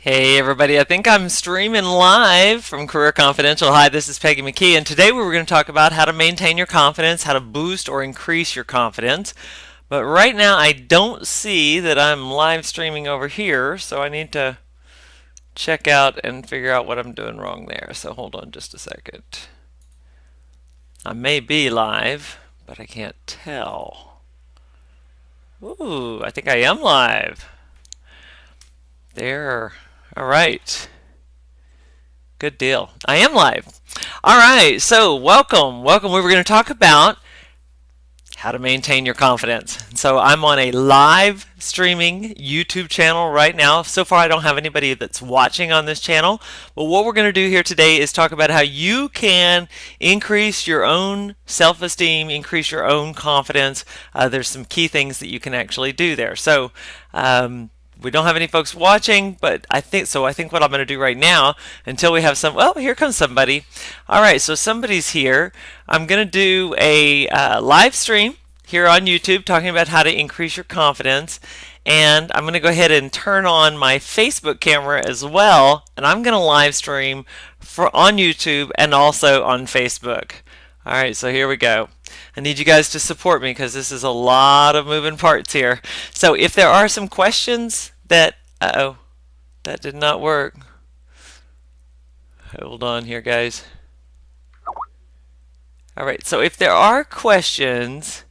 Hey everybody, I think I'm streaming live from Career Confidential. Hi, this is Peggy McKee, and today we were going to talk about how to maintain your confidence, how to boost or increase your confidence. But right now I don't see that I'm live streaming over here, so I need to check out and figure out what I'm doing wrong there. So hold on just a second. I may be live, but I can't tell. Ooh, I think I am live. There. All right. Good deal. I am live. All right. So welcome. Welcome. We were going to talk about how to maintain your confidence. So I'm on a live streaming YouTube channel right now. So far, I don't have anybody that's watching on this channel. But what we're going to do here today is talk about how you can increase your own self-esteem, increase your own confidence. There's some key things that you can actually do there. So, we don't have any folks watching, but I think what I'm going to do right now, until we have some, well, here comes somebody. All right, so somebody's here. I'm going to do a live stream here on YouTube talking about how to increase your confidence. And I'm going to go ahead and turn on my Facebook camera as well. And I'm going to live stream on YouTube and also on Facebook. All right, so here we go. I need you guys to support me because this is a lot of moving parts here. So if there are some questions that, that did not work. Hold on here, guys. All right, so if there are questions,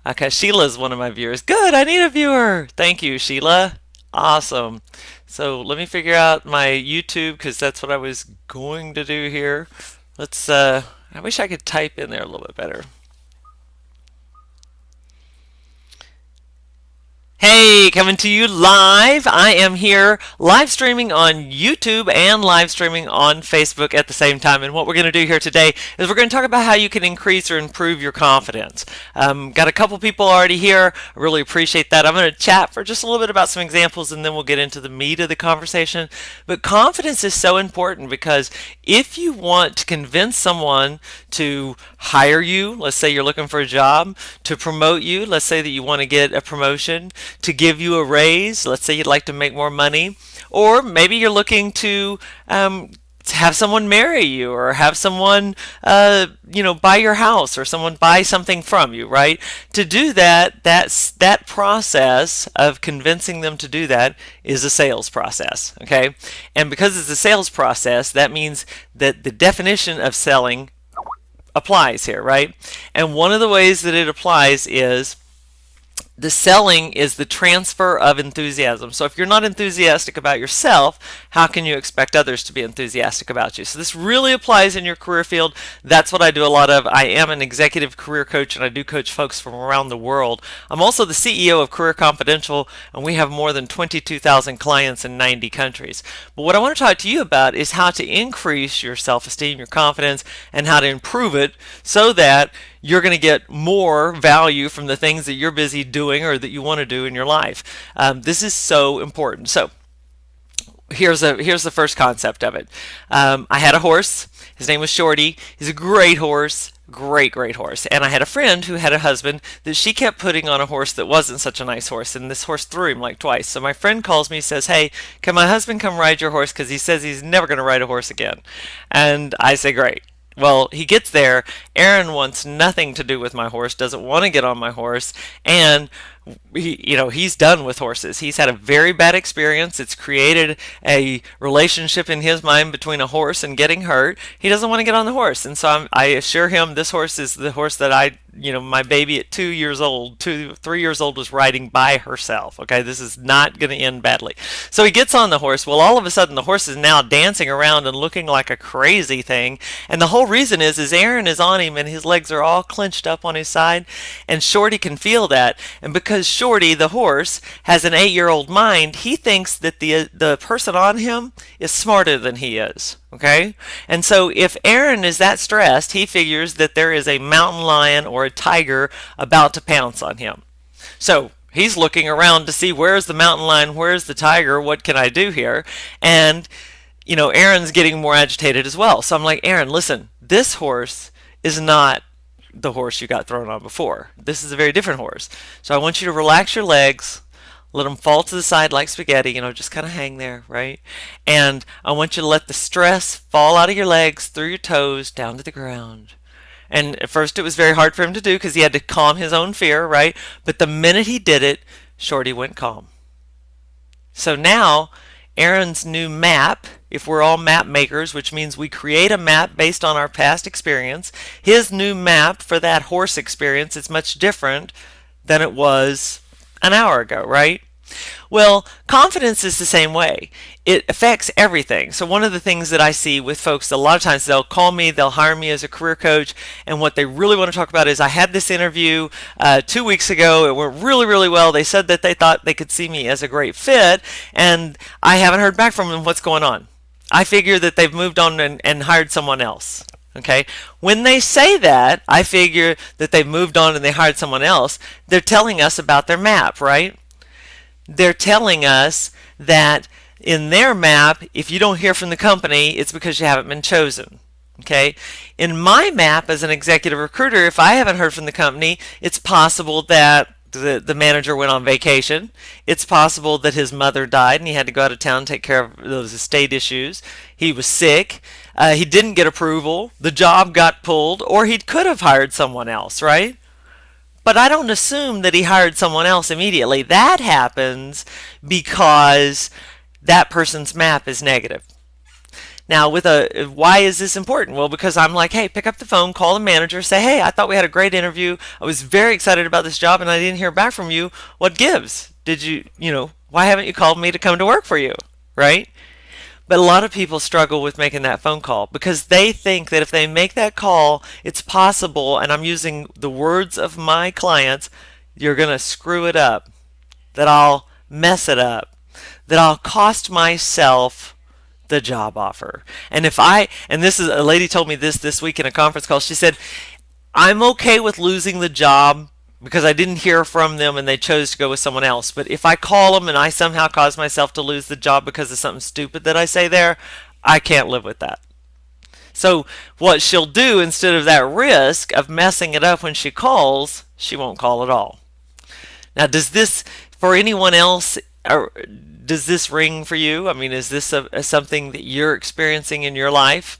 okay, Sheila's one of my viewers. Good, I need a viewer. Thank you, Sheila. Awesome. So let me figure out my YouTube because that's what I was going to do here. Let's, I wish I could type in there a little bit better. Hey, coming to you live. I am here live streaming on YouTube and live streaming on Facebook at the same time. And what we're going to do here today is we're going to talk about how you can increase or improve your confidence. Got a couple people already here. I really appreciate that. I'm going to chat for just a little bit about some examples and then we'll get into the meat of the conversation. But confidence is so important because if you want to convince someone to hire you, let's say you're looking for a job, to promote you, let's say that you want to get a promotion, to give you a raise, let's say you'd like to make more money, or maybe you're looking to have someone marry you or have someone buy your house or someone buy something from you, right? To do that, that process of convincing them to do that is a sales process, okay? And because it's a sales process, that means that the definition of selling applies here, right? And one of the ways that it applies is the selling is the transfer of enthusiasm. So if you're not enthusiastic about yourself, how can you expect others to be enthusiastic about you? So this really applies in your career field. That's what I do a lot of. I am an executive career coach and I do coach folks from around the world. I'm also the CEO of Career Confidential and we have more than 22,000 clients in 90 countries. But what I want to talk to you about is how to increase your self-esteem, your confidence, and how to improve it so that you're going to get more value from the things that you're busy doing or that you want to do in your life. This is so important. So here's the first concept of it. I had a horse. His name was Shorty. He's a great horse. Great horse. And I had a friend who had a husband that she kept putting on a horse that wasn't such a nice horse, and this horse threw him like twice. So my friend calls me, says, hey, can my husband come ride your horse because he says he's never going to ride a horse again? And I say, great. Well, he gets there. Aaron wants nothing to do with my horse, doesn't want to get on my horse, and he's done with horses. He's had a very bad experience. It's created a relationship in his mind between a horse and getting hurt. He doesn't want to get on the horse, and so I assure him this horse is the horse that my baby at 3 years old was riding by herself. Okay, this is not going to end badly. So he gets on the horse. Well, all of a sudden the horse is now dancing around and looking like a crazy thing, and the whole reason is Aaron is on him and his legs are all clenched up on his side, and Shorty can feel that, and because Shorty, the horse, has an 8-year-old mind, he thinks that the person on him is smarter than he is. Okay? And so if Aaron is that stressed, he figures that there is a mountain lion or a tiger about to pounce on him. So he's looking around to see where's the mountain lion, where's the tiger, what can I do here? And Aaron's getting more agitated as well. So I'm like, Aaron, listen, this horse is not the horse you got thrown on before. This is a very different horse. So I want you to relax your legs, Let them fall to the side like spaghetti, just kind of hang there, right? And I want you to let the stress fall out of your legs, through your toes, down to the ground. And at first it was very hard for him to do because he had to calm his own fear, right? But the minute he did it, Shorty went calm. So now Aaron's new map, if we're all map makers, which means we create a map based on our past experience, his new map for that horse experience is much different than it was an hour ago, right? Well, confidence is the same way. It affects everything. So one of the things that I see with folks, a lot of times they'll call me, they'll hire me as a career coach, and what they really want to talk about is, I had this interview 2 weeks ago. It went really, really well. They said that they thought they could see me as a great fit, and I haven't heard back from them. What's going on? I figure that they've moved on and hired someone else. Okay, when they say that, I figure that they've moved on and they hired someone else. They're telling us about their map, right? They're telling us that in their map, if you don't hear from the company, it's because you haven't been chosen. Okay? In my map as an executive recruiter, if I haven't heard from the company, it's possible that the manager went on vacation. It's possible that his mother died and he had to go out of town and take care of those estate issues. He was sick. He didn't get approval. The job got pulled, or he could have hired someone else, right? But I don't assume that he hired someone else immediately. That happens because that person's map is negative. Now, why is this important? Well, because I'm like, hey, pick up the phone, call the manager, say, hey, I thought we had a great interview. I was very excited about this job and I didn't hear back from you. What gives? Why haven't you called me to come to work for you? Right? But a lot of people struggle with making that phone call because they think that if they make that call, it's possible, and I'm using the words of my clients, you're going to screw it up, that I'll mess it up, that I'll cost myself the job offer. And this is a lady told me this week in a conference call. She said, I'm okay with losing the job because I didn't hear from them and they chose to go with someone else. But if I call them and I somehow cause myself to lose the job because of something stupid that I say there, I can't live with that. So what she'll do, instead of that risk of messing it up when she calls, she won't call at all. Now, does this, for anyone else, or does this ring for you? I mean, is this something that you're experiencing in your life?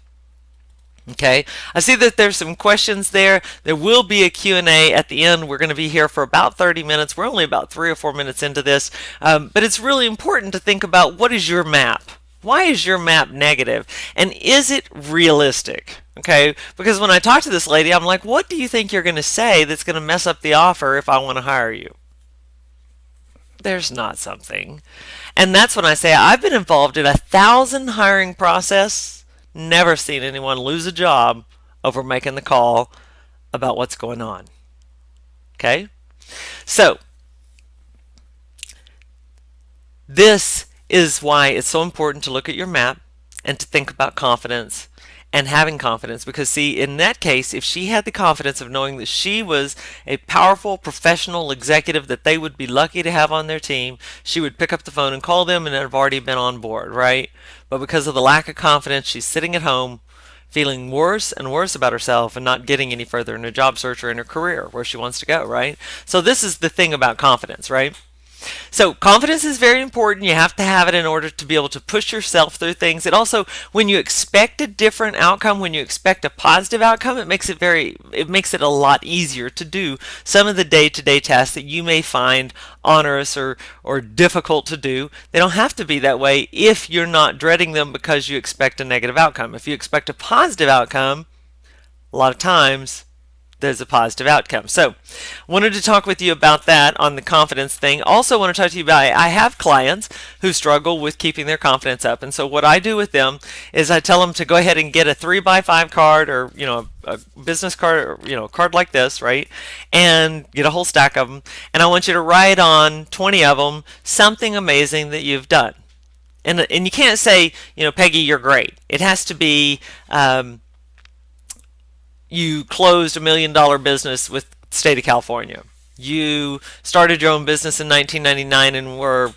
Okay, I see that there's some questions there. There will be a Q&A at the end. We're going to be here for about 30 minutes. We're only about 3 or 4 minutes into this, but it's really important to think about, what is your map? Why is your map negative? And is it realistic? Okay, because when I talk to this lady, I'm like, what do you think you're going to say that's going to mess up the offer if I want to hire you? There's not something. And that's when I say, I've been involved in 1,000 hiring process. Never seen anyone lose a job over making the call about what's going on. Okay? So, this is why it's so important to look at your map and to think about confidence and having confidence, because see, in that case, if she had the confidence of knowing that she was a powerful professional executive that they would be lucky to have on their team, she would pick up the phone and call them and have already been on board, right? But because of the lack of confidence, she's sitting at home feeling worse and worse about herself and not getting any further in her job search or in her career where she wants to go, right? So this is the thing about confidence, right? So confidence is very important. You have to have it in order to be able to push yourself through things. It also, when you expect a different outcome, when you expect a positive outcome, it makes it a lot easier to do some of the day-to-day tasks that you may find onerous or difficult to do. They don't have to be that way if you're not dreading them because you expect a negative outcome. If you expect a positive outcome, a lot of times there's a positive outcome. So, wanted to talk with you about that on the confidence thing. Also want to talk to you about, I have clients who struggle with keeping their confidence up. And so what I do with them is I tell them to go ahead and get a 3x5 card, or, a business card, or, a card like this, right? And get a whole stack of them. And I want you to write on 20 of them something amazing that you've done. And you can't say, Peggy, you're great. It has to be, you closed $1 million business with the state of California. You started your own business in 1999 and were,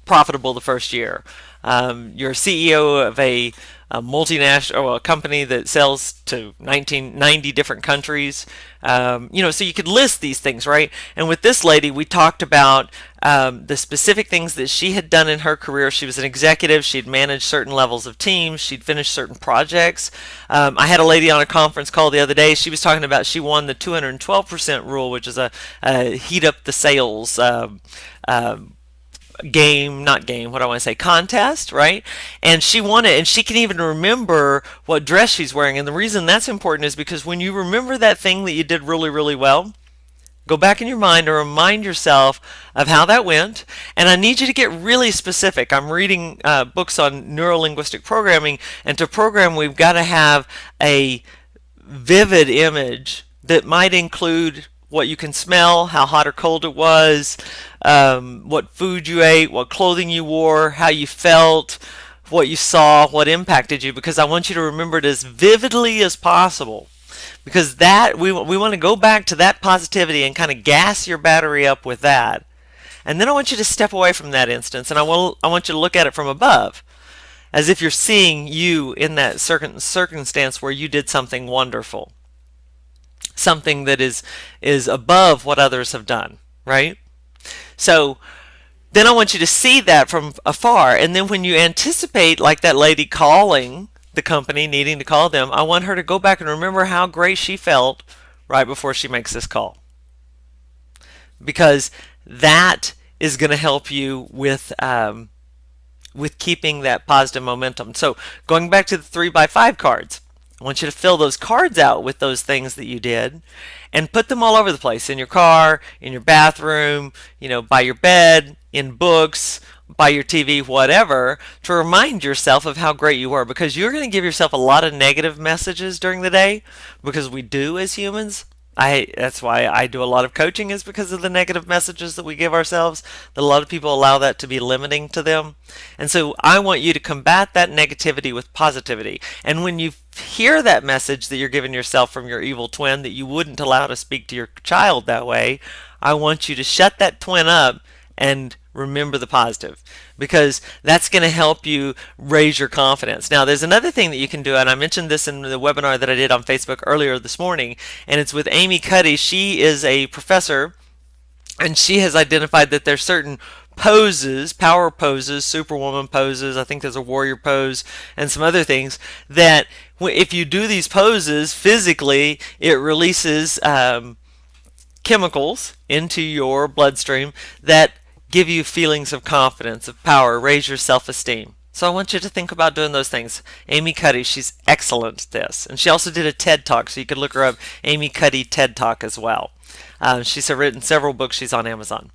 profitable the first year. You're CEO of a a multinational, or a company that sells to 1990 different countries. So you could list these things, right? And with this lady, we talked about the specific things that she had done in her career. She was an executive. She'd managed certain levels of teams. She'd finished certain projects. I had a lady on a conference call the other day. She was talking about she won the 212% rule, which is a heat up the sales game, not game, what do I want to say, contest, right? And she won it, and she can even remember what dress she's wearing. And the reason that's important is because when you remember that thing that you did really, really well, go back in your mind and remind yourself of how that went. And I need you to get really specific. I'm reading books on neuro-linguistic programming, and to program, we've got to have a vivid image that might include what you can smell, how hot or cold it was, what food you ate, what clothing you wore, how you felt, what you saw, what impacted you, because I want you to remember it as vividly as possible. Because that we want to go back to that positivity and kind of gas your battery up with that. And then I want you to step away from that instance, and I want you to look at it from above, as if you're seeing you in that circumstance where you did something wonderful, something that is above what others have done, right? So then I want you to see that from afar, and then when you anticipate, like that lady calling the company, needing to call them, I want her to go back and remember how great she felt right before she makes this call, because that is going to help you with keeping that positive momentum. So going back to the 3x5 cards, I want you to fill those cards out with those things that you did and put them all over the place, in your car, in your bathroom, by your bed, in books, by your TV, whatever, to remind yourself of how great you were, because you're going to give yourself a lot of negative messages during the day, because we do as humans. That's why I do a lot of coaching, is because of the negative messages that we give ourselves, that a lot of people allow that to be limiting to them. And so I want you to combat that negativity with positivity. And when you hear that message that you're giving yourself from your evil twin that you wouldn't allow to speak to your child that way, I want you to shut that twin up and remember the positive, because that's going to help you raise your confidence. Now, there's another thing that you can do, and I mentioned this in the webinar that I did on Facebook earlier this morning, and it's with Amy Cuddy. She is a professor, and she has identified that there's certain poses, power poses, superwoman poses, I think there's a warrior pose, and some other things, that if you do these poses physically, it releases chemicals into your bloodstream that give you feelings of confidence, of power, raise your self-esteem. So I want you to think about doing those things. Amy Cuddy, she's excellent at this. And she also did a TED Talk, so you could look her up, Amy Cuddy TED Talk as well. She's written several books. She's on Amazon.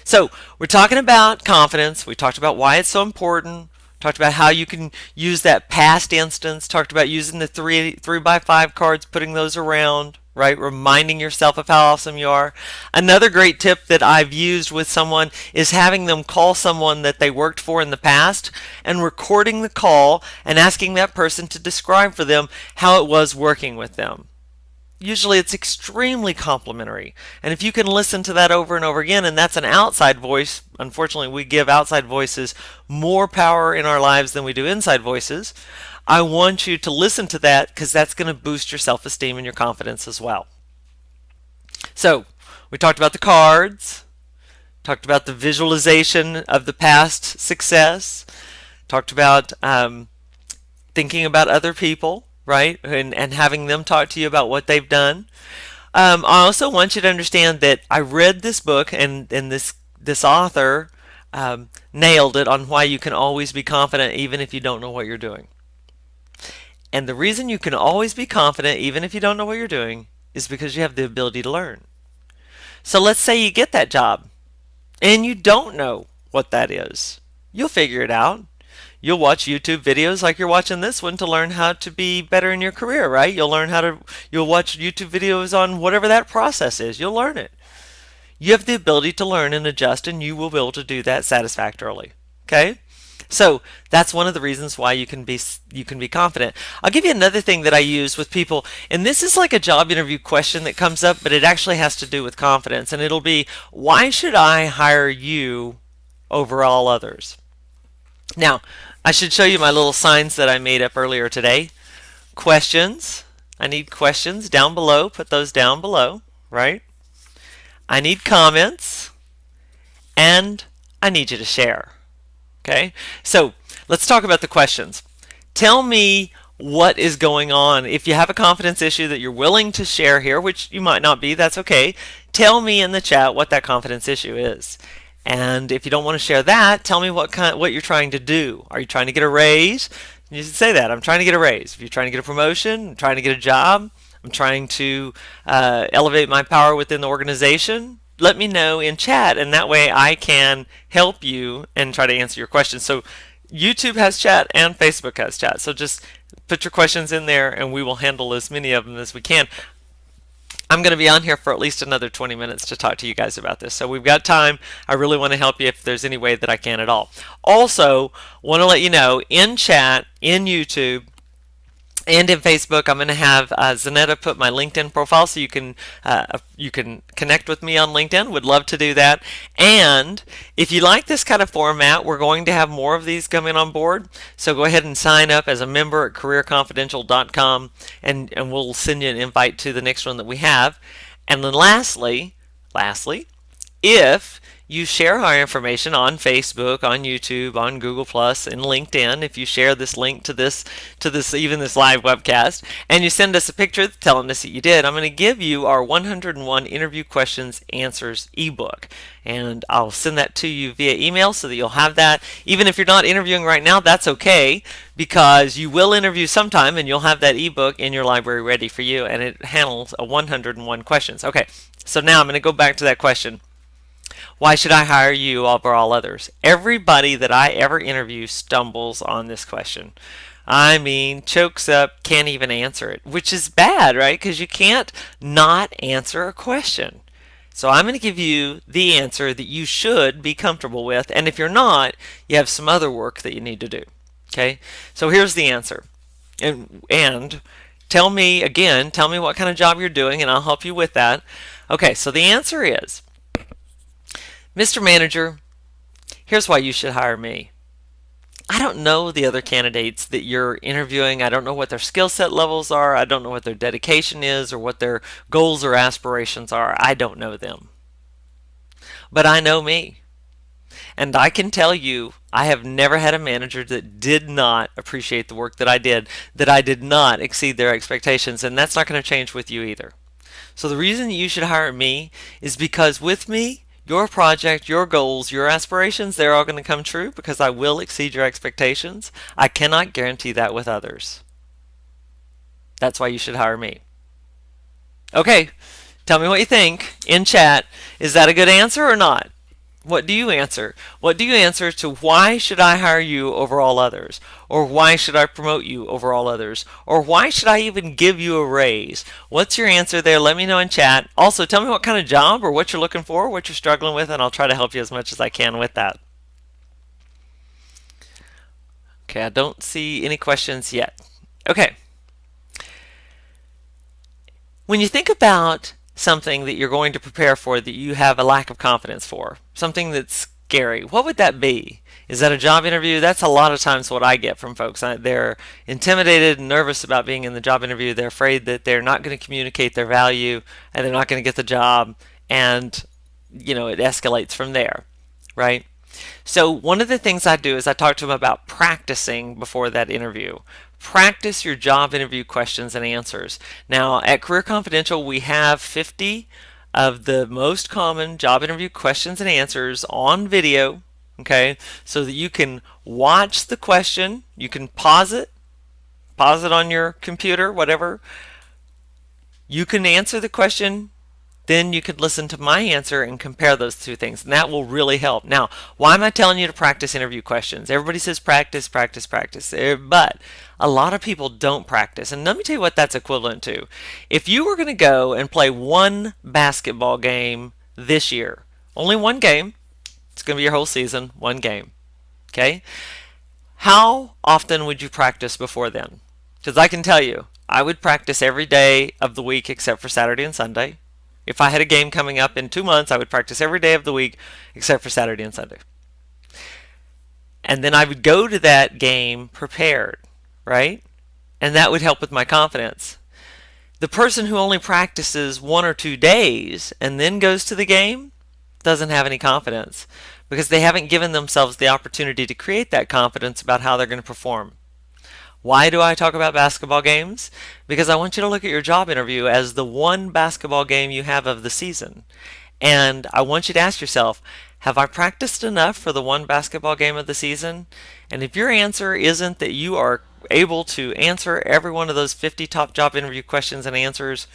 So we're talking about confidence. We talked about why it's so important. Talked about how you can use that past instance. Talked about using the 3x5 cards, putting those around, right? Reminding yourself of how awesome you are. Another great tip that I've used with someone is having them call someone that they worked for in the past and recording the call and asking that person to describe for them how it was working with them. Usually it's extremely complimentary. And if you can listen to that over and over again, and that's an outside voice, unfortunately we give outside voices more power in our lives than we do inside voices. I want you to listen to that, because that's going to boost your self-esteem and your confidence as well. So we talked about the cards, talked about the visualization of the past success, talked about thinking about other people, right? And having them talk to you about what they've done. I also want you to understand that I read this book, and this author nailed it on why you can always be confident even if you don't know what you're doing. And the reason you can always be confident even if you don't know what you're doing is because you have the ability to learn. So let's say you get that job and you don't know what that is. You'll figure it out. You'll watch YouTube videos like you're watching this one to learn how to be better in your career, right? You'll watch YouTube videos on whatever that process is. You'll learn it. You have the ability to learn and adjust, and you will be able to do that satisfactorily. Okay? So that's one of the reasons why you can be confident. I'll give you another thing that I use with people, and this is like a job interview question that comes up, but it actually has to do with confidence, and it'll be, why should I hire you over all others? Now, I should show you my little signs that I made up earlier today. Questions. I need questions down below. Put those down below, right? I need comments, and I need you to share. Okay? So, let's talk about the questions. Tell me what is going on. If you have a confidence issue that you're willing to share here, which you might not be, that's okay. Tell me in the chat what that confidence issue is. And if you don't want to share that, tell me what you're trying to do. Are you trying to get a raise? You should say that. I'm trying to get a raise. If you're trying to get a promotion, I'm trying to get a job, I'm trying to elevate my power within the organization, let me know in chat, and that way I can help you and try to answer your questions. So YouTube has chat and Facebook has chat. So just put your questions in there and we will handle as many of them as we can. I'm going to be on here for at least another 20 minutes to talk to you guys about this. So we've got time. I really want to help you if there's any way that I can at all. Also, want to let you know in chat, in YouTube, and in Facebook, I'm going to have Zanetta put my LinkedIn profile so you can connect with me on LinkedIn. Would love to do that. And if you like this kind of format, we're going to have more of these coming on board. So go ahead and sign up as a member at careerconfidential.com, and we'll send you an invite to the next one that we have. And then lastly, if you share our information on Facebook, on YouTube, on Google Plus, and LinkedIn, if you share this link to this even this live webcast, and you send us a picture telling us that you did, I'm going to give you our 101 interview questions answers ebook. And I'll send that to you via email so that you'll have that. Even if you're not interviewing right now, that's okay, because you will interview sometime and you'll have that ebook in your library ready for you, and it handles a 101 questions. Okay, so now I'm going to go back to that question. Why should I hire you over all others? Everybody that I ever interview stumbles on this question. I mean, chokes up, can't even answer it, which is bad, right? Because you can't not answer a question. So I'm going to give you the answer that you should be comfortable with, and if you're not, you have some other work that you need to do. Okay? So here's the answer. And tell me what kind of job you're doing, and I'll help you with that. Okay, so the answer is, Mr. Manager, here's why you should hire me. I don't know the other candidates that you're interviewing. I don't know what their skill set levels are. I don't know what their dedication is or what their goals or aspirations are. I don't know them. But I know me. And I can tell you, I have never had a manager that did not appreciate the work that I did not exceed their expectations, and that's not going to change with you either. So the reason you should hire me is because with me, your project, your goals, your aspirations, they're all going to come true because I will exceed your expectations. I cannot guarantee that with others. That's why you should hire me. Okay, tell me what you think in chat. Is that a good answer or not? What do you answer? What do you answer to why should I hire you over all others? Or why should I promote you over all others? Or why should I even give you a raise? What's your answer there? Let me know in chat. Also, tell me what kind of job or what you're looking for, what you're struggling with, and I'll try to help you as much as I can with that. Okay, I don't see any questions yet. Okay. When you think about something that you're going to prepare for that you have a lack of confidence for, something that's scary, what would that be? Is that a job interview? That's a lot of times what I get from folks. They're intimidated and nervous about being in the job interview. They're afraid that they're not going to communicate their value and they're not going to get the job, and it escalates from there, right? So one of the things I do is I talk to them about practicing before that interview. Practice your job interview questions and answers. Now, at Career Confidential, we have 50 of the most common job interview questions and answers on video, okay, so that you can watch the question, you can pause it on your computer, whatever. You can answer the question, then you could listen to my answer and compare those two things, and that will really help. Now, why am I telling you to practice interview questions? Everybody says practice, practice, practice, but a lot of people don't practice, and let me tell you what that's equivalent to. If you were going to go and play one basketball game this year, only one game, it's going to be your whole season, one game, okay? How often would you practice before then? Because I can tell you, I would practice every day of the week except for Saturday and Sunday. If I had a game coming up in 2 months, I would practice every day of the week except for Saturday and Sunday. and then I would go to that game prepared, right? And that would help with my confidence. The person who only practices 1 or 2 days and then goes to the game doesn't have any confidence because they haven't given themselves the opportunity to create that confidence about how they're going to perform. Why do I talk about basketball games? Because I want you to look at your job interview as the one basketball game you have of the season. And I want you to ask yourself, have I practiced enough for the one basketball game of the season? And if your answer isn't that you are able to answer every one of those 50 top job interview questions and answers,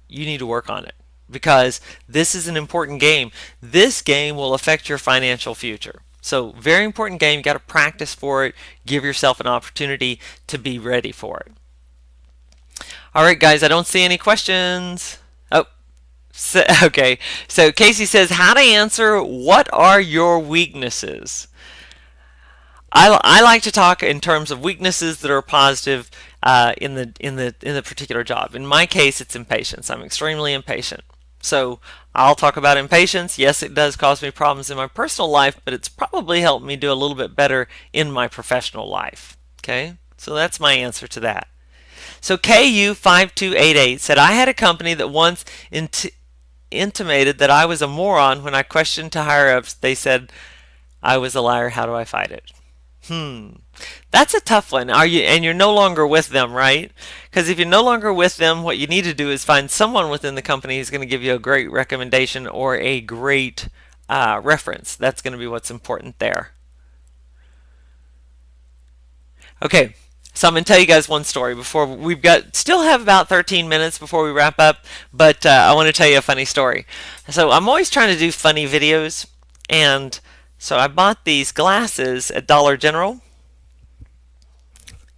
you need to work on it because this is an important game. This game will affect your financial future. So, very important game. You got to practice for it. Give yourself an opportunity to be ready for it. All right, guys, I don't see any questions. Oh, okay. So, Casey says, how to answer what are your weaknesses? I like to talk in terms of weaknesses that are positive in the particular job. In my case, it's impatience. I'm extremely impatient. So I'll talk about impatience. Yes, it does cause me problems in my personal life, but it's probably helped me do a little bit better in my professional life. Okay, so that's my answer to that. So KU5288 said, I had a company that once intimated that I was a moron when I questioned to higher ups. They said I was a liar. How do I fight it? That's a tough one. And you're no longer with them, right? Because if you're no longer with them, what you need to do is find someone within the company who's going to give you a great recommendation or a great reference. That's going to be what's important there. Okay, so I'm going to tell you guys one story before still have about 13 minutes before we wrap up, but I want to tell you a funny story. So I'm always trying to do funny videos, and so I bought these glasses at Dollar General,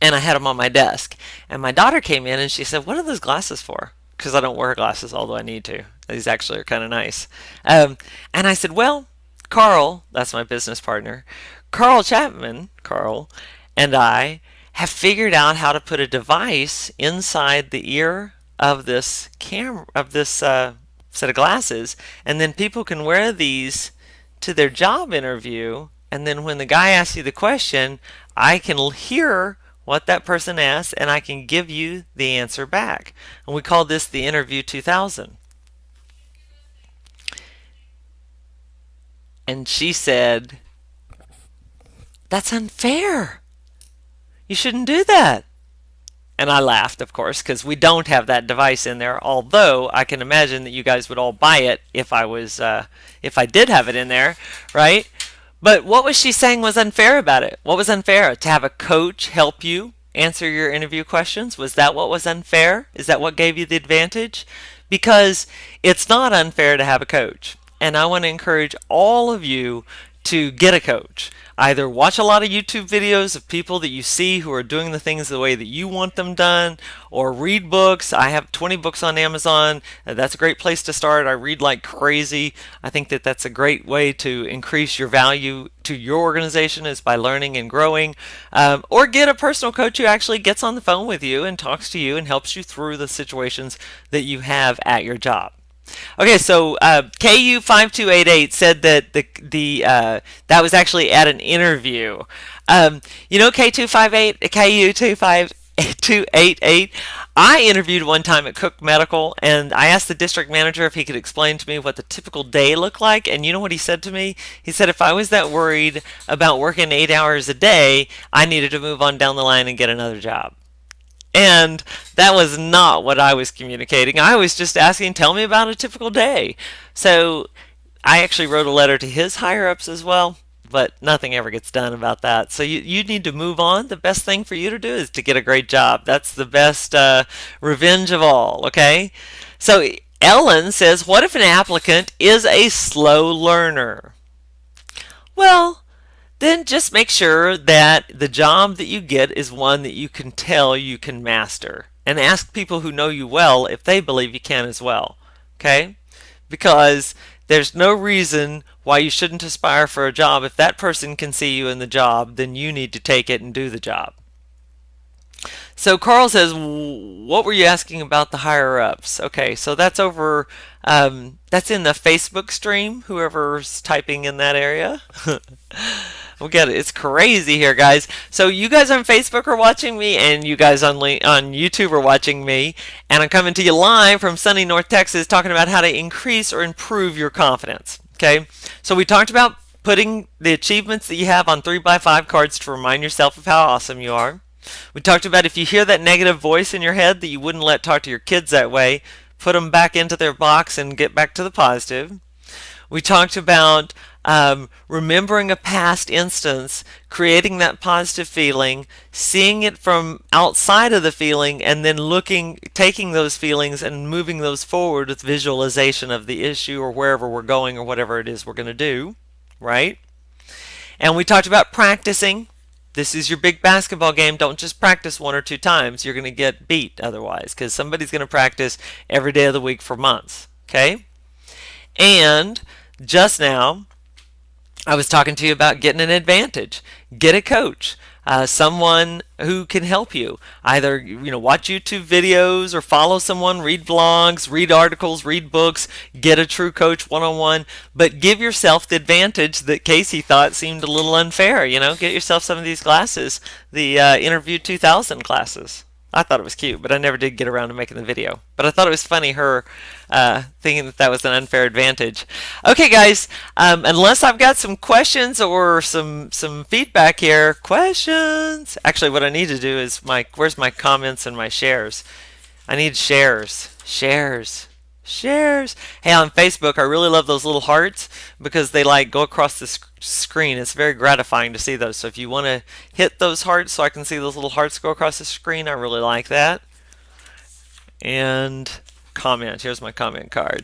and I had them on my desk. And my daughter came in and she said, what are those glasses for? Because I don't wear glasses, although I need to. These actually are kind of nice. And I said, well, Carl, that's my business partner, Carl and I have figured out how to put a device inside the ear of this set of glasses, and then people can wear these to their job interview, and then when the guy asks you the question, I can hear what that person asked and I can give you the answer back. And we call this the Interview 2000. And she said, that's unfair. You shouldn't do that. And I laughed, of course, because we don't have that device in there, although I can imagine that you guys would all buy it if I did have it in there, right? But what was she saying was unfair about it? What was unfair? To have a coach help you answer your interview questions? Was that what was unfair? Is that what gave you the advantage? Because it's not unfair to have a coach. And I want to encourage all of you to get a coach. Either watch a lot of YouTube videos of people that you see who are doing the things the way that you want them done, or read books. I have 20 books on Amazon. That's a great place to start. I read like crazy. I think that that's a great way to increase your value to your organization is by learning and growing. Or get a personal coach who actually gets on the phone with you and talks to you and helps you through the situations that you have at your job. Okay, so KU5288 said that that was actually at an interview. You know KU288, I interviewed one time at Cook Medical, and I asked the district manager if he could explain to me what the typical day looked like, and you know what he said to me? He said if I was that worried about working 8 hours a day, I needed to move on down the line and get another job. And that was not what I was communicating. I was just asking, tell me about a typical day. So I actually wrote a letter to his higher ups as well, but nothing ever gets done about that. So you need to move on. The best thing for you to do is to get a great job. That's the best revenge of all, okay? So Ellen says, what if an applicant is a slow learner? Well, then just make sure that the job that you get is one that you can tell you can master. And ask people who know you well if they believe you can as well. Okay? Because there's no reason why you shouldn't aspire for a job. If that person can see you in the job, then you need to take it and do the job. So Carl says, what were you asking about the higher ups? Okay, so that's over, that's in the Facebook stream, whoever's typing in that area. We get it. It's crazy here, guys. So you guys on Facebook are watching me, and you guys on YouTube are watching me, and I'm coming to you live from sunny North Texas, talking about how to increase or improve your confidence. Okay, so we talked about putting the achievements that you have on 3x5 cards to remind yourself of how awesome you are. We talked about if you hear that negative voice in your head that you wouldn't let talk to your kids that way, put them back into their box and get back to the positive. We talked about remembering a past instance, creating that positive feeling, seeing it from outside of the feeling, and then taking those feelings and moving those forward with visualization of the issue or wherever we're going or whatever it is we're going to do, right? And we talked about practicing. This is your big basketball game. Don't just practice 1 or 2 times. You're going to get beat otherwise, because somebody's going to practice every day of the week for months, okay? And just now, I was talking to you about getting an advantage. Get a coach, someone who can help you. Either watch YouTube videos or follow someone, read blogs, read articles, read books, get a true coach one-on-one. But give yourself the advantage that Casey thought seemed a little unfair. Get yourself some of these classes, the Interview 2000 classes. I thought it was cute, but I never did get around to making the video. But I thought it was funny, her thinking that was an unfair advantage. Okay, guys, unless I've got some questions or some feedback here. Questions! Actually, what I need to do is where's my comments and my shares? I need shares. Shares. Hey, on Facebook, I really love those little hearts because they go across the screen. It's very gratifying to see those. So if you want to hit those hearts so I can see those little hearts go across the screen, I really like that. And comment. Here's my comment card.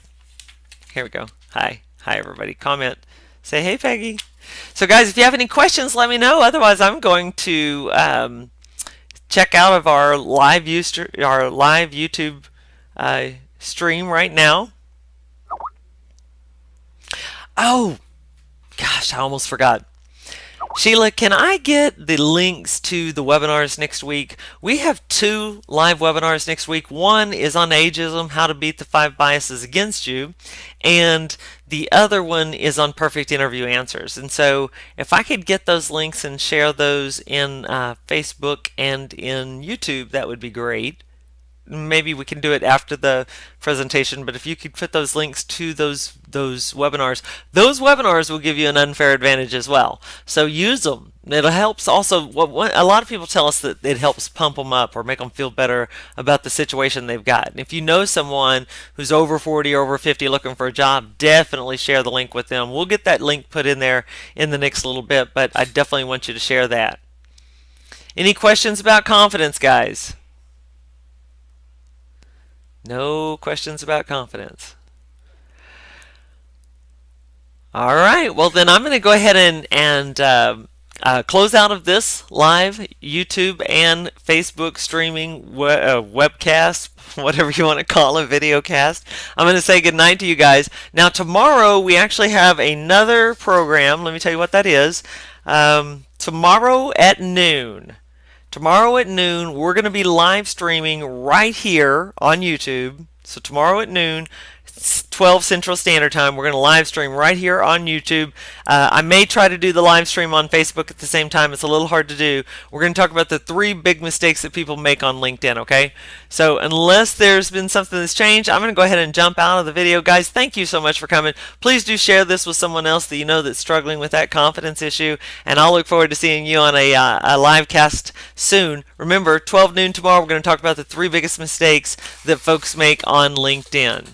Here we go. Hi everybody. Comment. Say hey, Peggy. So guys, if you have any questions, let me know. Otherwise, I'm going to check out of our live YouTube stream right now. Oh, gosh, I almost forgot. Sheila, can I get the links to the webinars next week? We have 2 live webinars next week. One is on ageism, how to beat the 5 biases against you, and the other one is on perfect interview answers. And so if I could get those links and share those in Facebook and in YouTube, that would be great. Maybe we can do it after the presentation, but if you could put those links to those webinars will give you an unfair advantage as well. So use them. It helps also. A lot of people tell us that it helps pump them up or make them feel better about the situation they've got. And if you know someone who's over 40 or over 50 looking for a job, definitely share the link with them. We'll get that link put in there in the next little bit, but I definitely want you to share that. Any questions about confidence, guys? No questions about confidence. All right. Well, then I'm going to go ahead and close out of this live YouTube and Facebook streaming webcast, whatever you want to call it, video cast. I'm going to say goodnight to you guys. Now, tomorrow we actually have another program. Let me tell you what that is. Tomorrow at noon. Tomorrow at noon, we're going to be live streaming right here on YouTube. So tomorrow at noon, 12 Central Standard Time, we're going to live stream right here on YouTube. I may try to do the live stream on Facebook at the same time. It's a little hard to do. We're going to talk about the 3 big mistakes that people make on LinkedIn, okay? So unless there's been something that's changed, I'm going to go ahead and jump out of the video. Guys, thank you so much for coming. Please do share this with someone else that you know that's struggling with that confidence issue, and I'll look forward to seeing you on a live cast soon. Remember, 12 noon tomorrow, we're going to talk about the 3 biggest mistakes that folks make on LinkedIn.